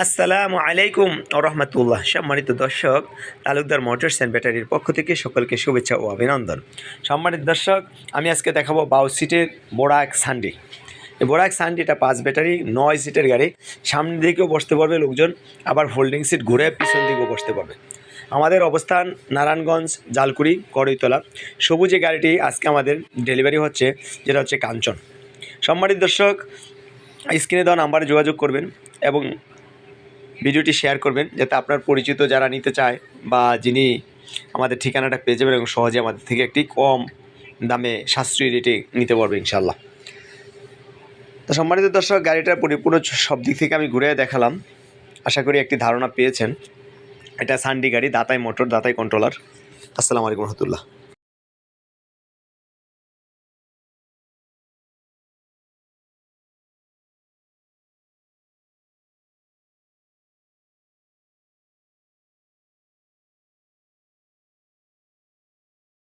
আসসালামু আলাইকুম রহমতুল্লাহ। সম্মানিত দর্শক, তালুকদার মোটরস অ্যান্ড ব্যাটারির পক্ষ থেকে সকলকে শুভেচ্ছা ও অভিনন্দন। সম্মানিত দর্শক, আমি আজকে দেখাবো 22 সিটের বোরাক সান্ডি। এই বোরাক সান্ডিটা 5 ব্যাটারি 9 সিটের গাড়ি। সামনের দিকেও বসতে পারবে লোকজন, আবার ফোল্ডিং সিট ঘুরে পিছন দিকেও বসতে পারবে। আমাদের অবস্থান নারায়ণগঞ্জ, জালকুড়ি, কড়ইতলা। সবুজ গাড়িটি আজকে আমাদের ডেলিভারি হচ্ছে, যেটা হচ্ছে কাঞ্চন। সম্মানিত দর্শক, স্ক্রিনে দেওয়া নাম্বারে যোগাযোগ করবেন এবং ভিডিওটি শেয়ার করবেন, যাতে আপনার পরিচিত যারা নিতে চায় বা যিনি আমাদের ঠিকানাটা পেয়ে যাবেন এবং সহজে আমাদের থেকে একটি কম দামে সাশ্রয়ী রেটে নিতে পারবে ইনশাল্লাহ। তো সম্মানিত দর্শক, গাড়িটার পরিপূর্ণ সব দিক থেকে আমি ঘুরে দেখালাম। আশা করি একটি ধারণা পেয়েছেন। এটা সান্ডি গাড়ি, দাতাই মোটর, দাতাই কন্ট্রোলার। আসসালামু আলাইকুম রহমতুল্লাহ।